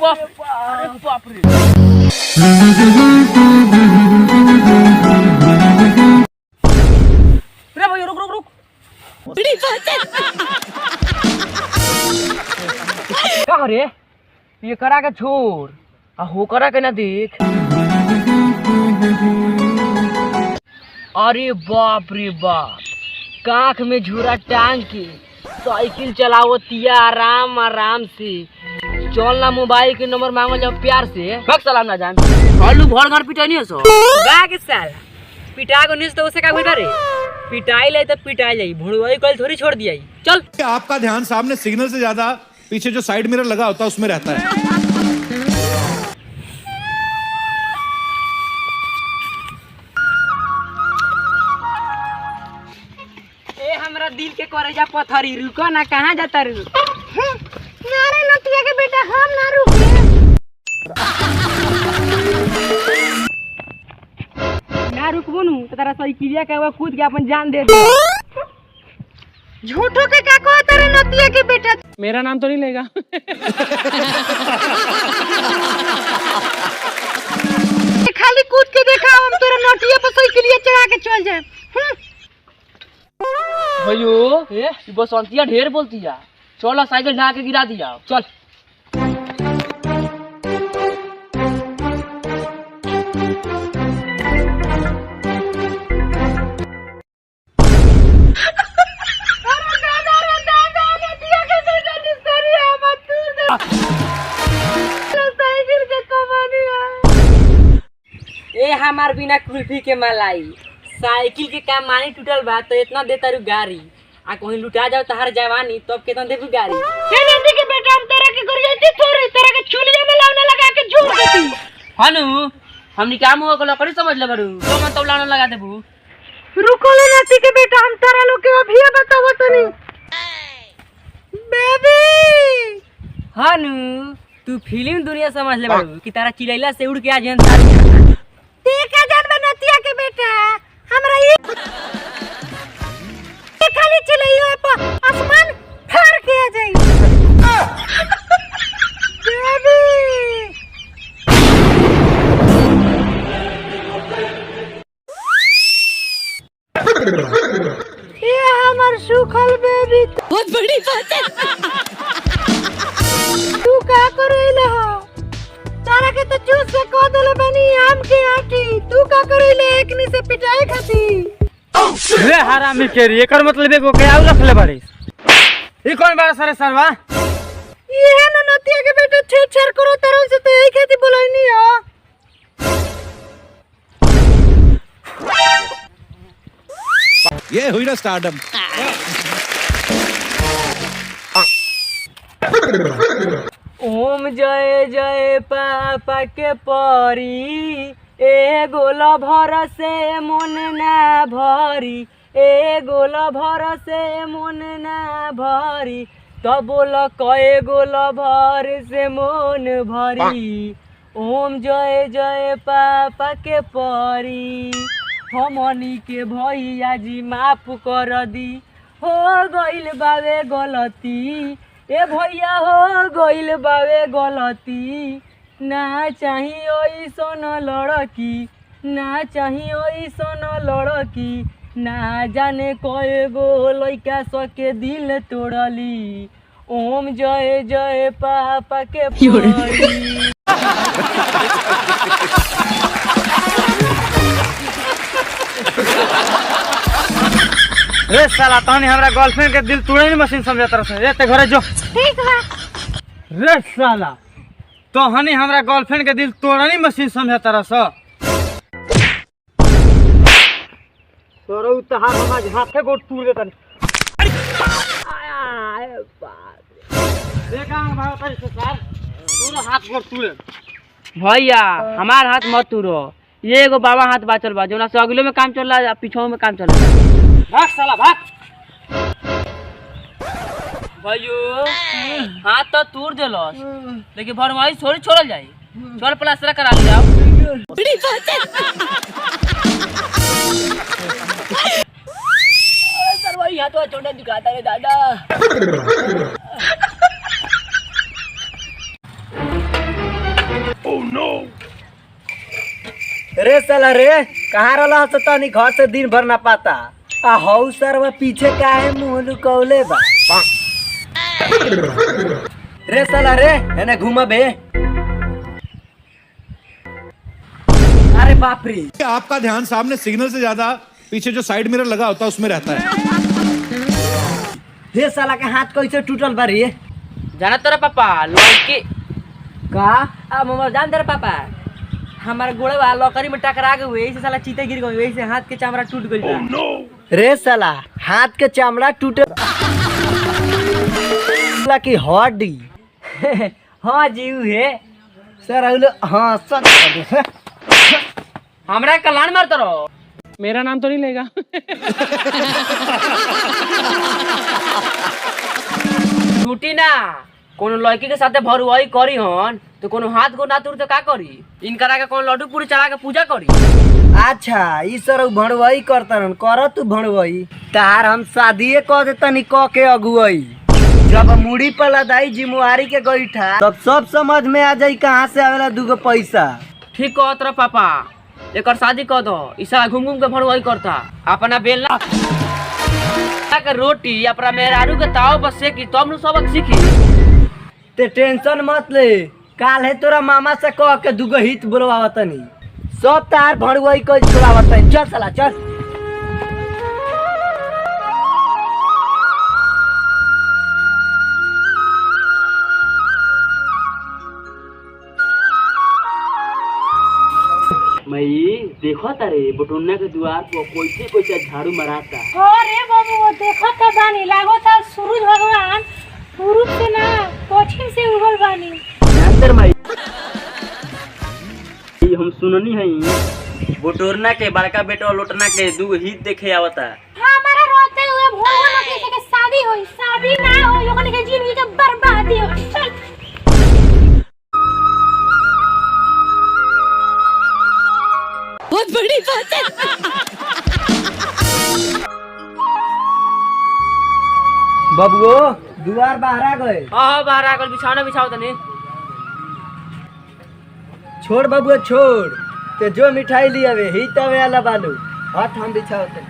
बाप रे। अरे भाई रुक रुक रुक। बड़ी बात है। क्या करे? ये करा के छोड़, हो करा के ना देख। अरे बाप रे बाप, काख में झूरा टांग के साइकिल चलावतिया आराम आराम से। चल ना मोबाइल के नंबर मांगो जब प्यार से। बक सलाम ना जान। आलू भर घर पिटाई नहीं है सो। बैग साला पिटा को निस तो उसे का बेटा रे। पिटाई ले तो पिटाई जाई, भुड़वाई कल थोड़ी छोड़ दिया। चल। आपका ध्यान सामने सिग्नल से ज्यादा पीछे जो साइड मिरर लगा होता है उसमें रहता है। हमरा दिल के करेजा पथरी, रुको ना, कहाँ जाता रू? नारे नतिया के बेटा हम ना रुके। ना रुकबो नु तो तेरा साइकिलिया के वो कूद के अपन जान दे दे। झूठो के क्या कहो तेरे नतिया के बेटा? मेरा नाम तो नहीं लेगा। खाली कूद के देखा हम तेरा नतिया पर साइकिलिया चढ़ा के चल जाए। भैयो ये बसंतिया ढेर बोलती है। चलो साइकिल ढा के गिरा दिया। चल। ए हमार बिना कुल्फी के मलाई, साइकिल के काम मानी टूटल बा तो इतना देता रू गाड़ी। आ कहीं लुटा जाओ तहार जवानी तब कितना देबू गाड़ी। ये नंदी के बेटा हम तेरा के कर जाती थोड़ी, तेरा के चुलिया में लावना लगा के जोड़ देती। हनु हमनी काम हुआ को लकड़ी समझ ले बरू, तो मन तब लाना लगा देबू। रुको ले नंदी के बेटा, हम तारा लोग के अभी बताओ तनी। बेबी हनु तू फिल्म दुनिया समझ ले बरू कि तारा चिलैला से उड़ के आ जन तारी। ठीक है जान में नतिया के बेटा, हमरा ये खाली चिल्लाइयो पर आसमान फाड़ के आ जाई। बेबी ये हमर सुखल बेबी बहुत बड़ी बात है। तू का करेला हो? तारा के तो चूस से को देले बनी आम के आठी, तू का करेले एकनी से पिटाई खाती। रे हरामी के रे, एकर मतलब एको के आउ रखले बाड़ी। ई कौन बार सारे सरवा? ये है न नतिया के बेटा छेड़ करो तरह से तो यही खेती बोलनी हो। ये हुई ना स्टार्टअप। ओम जय जय पापा के परी, ए गोला भर से मन ना भरी, ए गोला भर से मन ना भरी, तब बोल कए गोला भर से मन भरी। ओम जय जय पापा के परी, हमनी के भैया जी माफ कर दी, हो गइल बावे गलती। ए भैया हो गइल बावे गलती, ना चाहिए ओइसन लड़की, ना चाहिए ओइसन लड़की, ना जाने कए गो लइका सके दिल तोड़ली। ओम जय जय पापा के परी। रे साला तहनी हमरा गर्लफ्रेंड के दिल तोड़े मशीन समझत रह। रे ते घरे जो। ठीक बा। रे साला तहनी हमरा गर्लफ्रेंड के दिल तोड़नी मशीन समझत रह। तोरो तहार हमरा हाथे गोड़ तोड़ देतन। आय बाप रे। देखा भाई तरी से सर तोरो हाथ गोड़ तोड़े। भैया हमार हाथ मत तोड़ो, ये एगो बाबा हाथ बाचल बा जोना से अगलो में काम चल रहा है, पीछो में काम चल रहा है। भाग साला भाग। भाइयों हाथ तो तोड़ देलस, लेकिन भरमाई थोड़ी छोड़ल जाई। चल प्लास्टर करा लिया। बड़ी बात है। सरवाई हाथ तो छोटा दिखाता रे दादा। रे साला रे कहाँ रहला हस तनी घर से दिन भर ना पाता आ हौ सरवा पीछे काहे मुंह लुकौले बा रे साला रे एने घुमा बे अरे बाप रे आपका ध्यान सामने सिग्नल से ज्यादा पीछे जो साइड मिरर लगा होता है उसमें रहता है। हे साला के हाथ कैसे टूटल बा रे जाना तोरा पापा लड़की का आ मम्मा जान तेरा पापा हमारा गोड़वा लकड़ी में टकरा गए हुए ऐसे साला चीते गिर गए वही से हाथ के चमड़ा टूट गई बा। रे साला हाथ के चमड़ा टूटे की हड्डी हाँ जीव है सर हाँ सच हमरा कल्याण मारता रहो मेरा नाम तो नहीं लेगा। टूटी ना कोनो लड़की के साथे भरुआई करी हन तो कोनो हाथ को ना टूट तो का करी इनकरा के कोनो लड्डू पूरी चढ़ा के पूजा करी। अच्छा ई सर भणवई करतन कर तू भणवई तार हम शादीए कह देतनी क के अगुवई जब मुड़ी पर लदाई जिम्मेवारी के गईठा तब सब समझ में आ जाई कहाँ से आवेला दूगो पैसा। ठीक कहत रह पापा एकर शादी कर दो ईसा घूम घूम के भरुआई करता अपना बेलना के रोटी अपना मेहरारू के ताव पर सेकी तब नु सबक सीखी। ते टेंशन मत ले काल है तोरा मामा से कह के दूगो हित बोलवावतनी सब तार भणवई को छोड़ावतनी चल साला चल। मई देखो तारे बटोन्ना के द्वार पर कैसे कैसे झाड़ू मराता। अरे बाबू वो देखो तो बानी लागो था सूरज भगवान पूरब से ना पश्चिम से उगल बानी। अंदर मई हम सुननी है बटोरना के बड़का बेटा लोटना के दू हित देखे आवता। हमारा रोते हुए भगवान किसी के शादी होई शादी ना हो लोगन के जिंदगी के बर्बादी हो। चल बहुत बड़ी बात है। बबुओ दुआर बाहर आ गए हाँ बाहर आ गल बिछाना बिछाओ तनी छोड़ बबुआ छोड़ ते जो मिठाई लिया वे ही तवे वाला बालू हाथ हम बिछाओ ते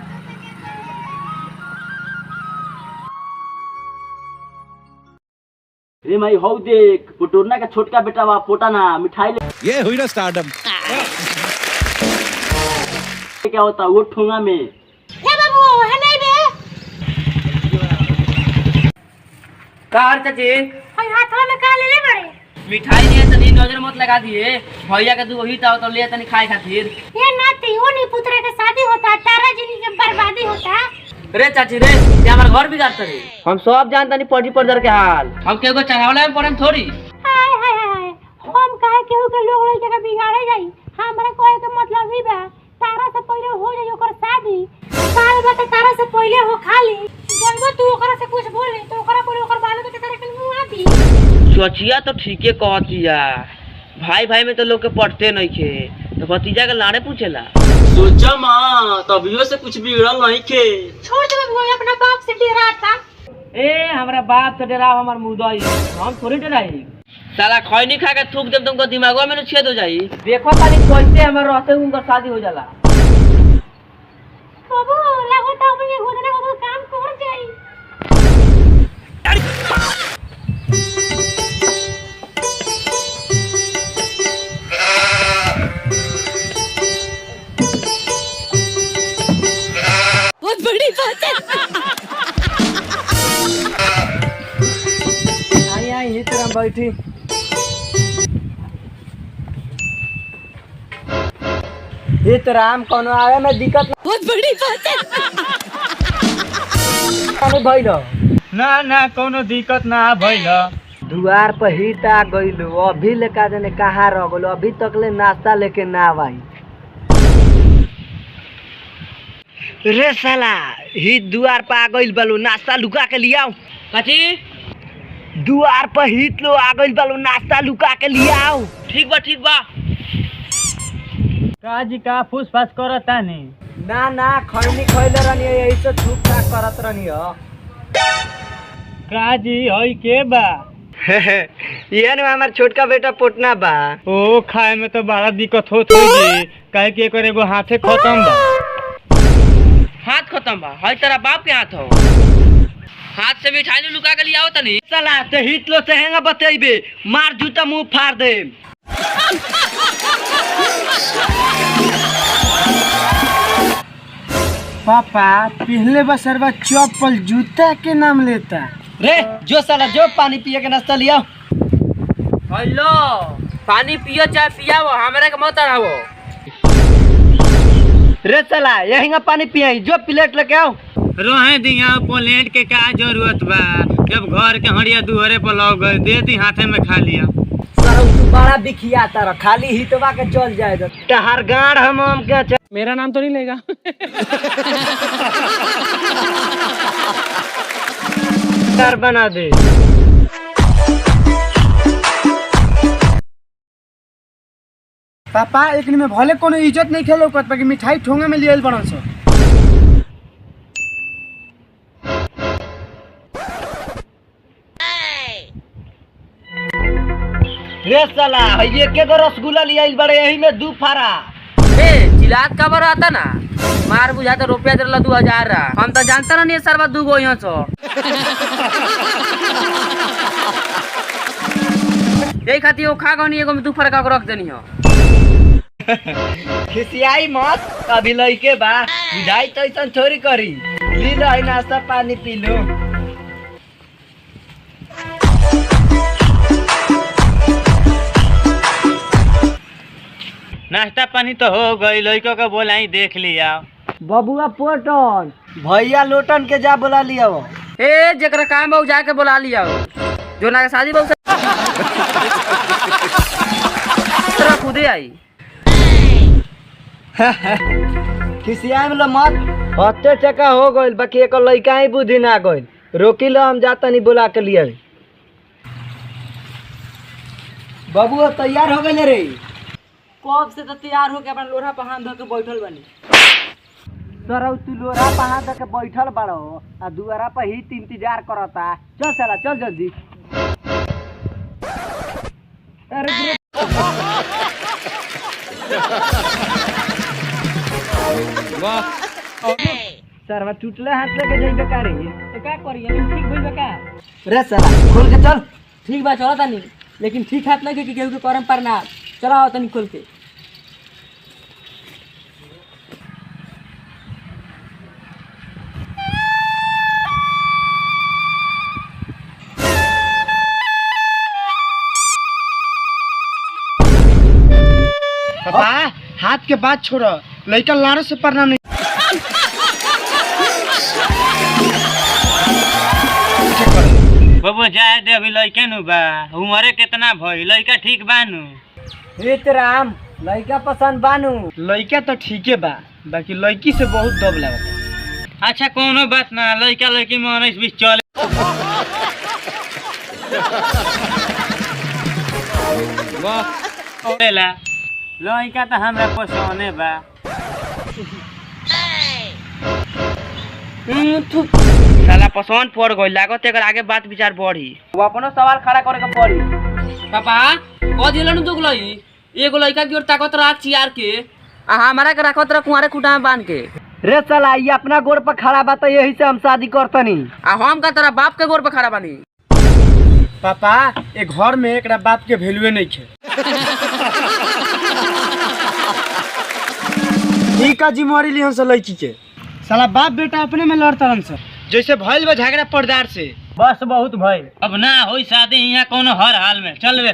रे माई हौ देख बटोरना का छोटका बेटा वा पोटा ना मिठाई ले ये हुई ना स्टार्टअप। क्या होता वो ठोंगा में हे बाबू है नहीं बे कार चाची हई हाथवा में का ले ले बड़े मिठाई लिए तनी नजर मत लगा दिए भैया के दू हित आओ तो ले तनी खाए खातिर। ये नाती वो नहीं पुत्र के शादी होता तारा जिंदगी के बर्बादी होता। रे चाची रे ये हमार घर बिगाड़ता रे हम सब जानता नहीं पड़ी पड़दर के हाल हम केगो चढ़ावला में पड़म थोड़ी। हाय हाय हाय हम काहे केहू के लोग लोग जगह बिगाड़े जाई हमरा कोई के मतलब ही बा तारा से पहले हो जाई ओकर शादी साल बता तारा से पहले हो खाली जब तू ओकरा से कुछ बोले तो ओकरा पहले ओकर बाल के तारा के मुंह आती। सोचिया तो ठीके कहतिया भाई भाई में तो लोग के पटते नहीं खे तो भतीजा के लाड़े पूछेला सोचा मां तभियो से कुछ बिगड़ल नहीं खे। छोड़ दे वो अपना बाप से डराता। ए हमरा बाप से डराव हमार मुदई हम थोड़ी डराई साला खैनी खा के थूक देम तुमको दिमागवा में छेद हो जाई। देखो ताली कैसे हमार रहते उनका शादी हो जाला। बाबू लागो ता मुझे खुदने को काम कर जाई। बहुत बड़ी बात है। आई आई ही तरह बैठी हित राम कोनो आवे में दिक्कत बहुत बड़ी बात है। नहीं भइल ना ना कोनो दिक्कत ना भइल। दुआर पर हित आ गइल अभी लेका जने कहाँ रह गइल अभी तक ले नाश्ता लेके ना आई। रे साला हित दुआर पर आ गइल बालू नाश्ता लुका के लियाओ। कथी दुआर पर हित लो आ गइल बालू नाश्ता लुका के लियाओ। ठीक बा का जी का फूस फास करता नहीं ना ना खैनी खैले रहनी यही से छुप छाप करत रहनी हो। का जी हई के बा ये ना हमार छोटका बेटा पोटना बा। ओ खाए में तो बड़ा दिक्कत होत होगी, काहे कि एकर एगो हाथे खत्म बा। हाथ खत्म बा, हई तेरा बाप के हाथ हो। हाथ से मिठाई लुका के लियाओ तनी। साला ते हितलो से हेंगा बतेबे, मार जूता मुंह फाड़ दे। पापा पहले बसरवा चप्पल जूता के नाम लेता। रे जो साला जो पानी पिए के नाश्ता लिया। हेलो, पानी पियो चाहे पियाओ, हमरा के मत हरावो। रे साला यहीं पानी पियाई, जो प्लेट लेके आओ। रोहे दिया प्लेट के का जरूरत बा, जब घर के हड़िया दुहरे पर लग गए दे दी हाथे में खा लिया। साला तू बड़ा बिखिया तारा, खाली हितवा के चल जाए तहार गाड़ हम के। मेरा नाम तो नहीं लेगा। बना दे। पापा एक में भले कोनो इज्जत नहीं खेलो कत कि मिठाई ठोंगे में लियल बनल सो। रे साला ये के गो रसगुल्ला लियाइल बड़े, यही में दू फारा। ए चिलात का बर आता ना, मार बुझाता रुपया दे 2000। हम तो जानता ना नहीं सरवा दूगो यहाँ सो। यही खाती वो खा गनी एगो में 2 फरका रख देनी हो। खिसियाई मत, अभी लइके बा, बुझाई तो ऐसा थोड़ी करी। ली लो नाश्ता पानी पी लो। नाश्ता पानी तो हो गई, लड़कों को बोलाई देख लिया। बबुआ पोटन भैया लोटन के जा बुला लिया। ए जकरा काम बा जाके बुला लिया जो ना शादी बा तेरा खुदे आई। खिसियाई में मत, हत्ते चक्का हो गइल, बाकी एक लइका ही बुद्धि ना गइल। रोकी लो, हम जाता नहीं बुला के लिए। बबुआ तैयार हो गए रे। कब से तो तैयार होके अपना लोढ़ा पहाड़ धो के बैठल बनी। सरौ तू लोरा पहाड़ के बैठल बाड़ो आ दुआरा पर ही इंतजार करता। चल साला चल जल्दी। अरे सरवा टूटले हाथ लेके जाइबे का रे? तो का करी, अभी ठीक भइल बा का? रे साला खोल के चल। ठीक बा चला तनी, लेकिन ठीक हाथ नहीं कि केहू के करम पर ना। चला तनी खोल के। पापा हाथ के बात छोड़ो, लड़का लाड़ो से पढ़ना नहीं। बबुआ जाए दे, अभी लड़के नु बा, उमरे कितना भई, लड़का ठीक बा नु। हित राम लड़का पसंद बानू। लड़का तो ठीके बा, बाकी लड़की से बहुत दब लगता। अच्छा कोनो बात ना, लड़का लड़की में 19-20 चले। लड़का तो हमरा पसंद बा। साला पसंद पड़ गई, लागत एकर आगे बात विचार बढ़ी। वो अपनो सवाल खड़ा करे के पड़ी। पापा कह दिलन दुगलई, एगो लड़का की ओर ताकत राख चियार के, आ हमारा के रखत रह कुंवारे खुटा में बांध के। रे साला ये अपना गोड़ पर खड़ा बा, तो यही से हम शादी करतनी। आ हम का तेरा बाप के गोर पे खड़ा बानी। पापा एक घर में एक बाप के वैल्यू नहीं है। ठीक है जिम्मेवारी लिहन से लड़की के। साला बाप बेटा अपने में लड़ता रन से, जैसे भइल बा झगड़ा पर्दार से। बस बहुत भई, अब ना होई शादी यहाँ कोनो हर हाल में। चल बे।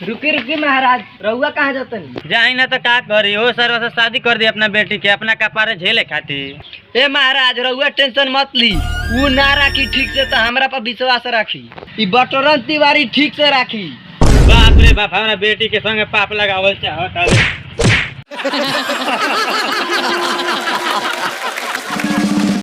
रुकी रुकी महाराज, रउआ कहाँ जातनी? जाई ना तो का करी, हो सरवा से शादी कर दी अपना बेटी के, अपना कपारे झेले खातिर। ए महाराज रउआ टेंशन मत ली, वो ना राखी ठीक से तो हमरा पर विश्वास राखी। ई बटोरन तिवारी ठीक से राखी। बाप रे बाप, हमरा बेटी के संगे पाप लगावल चाहत।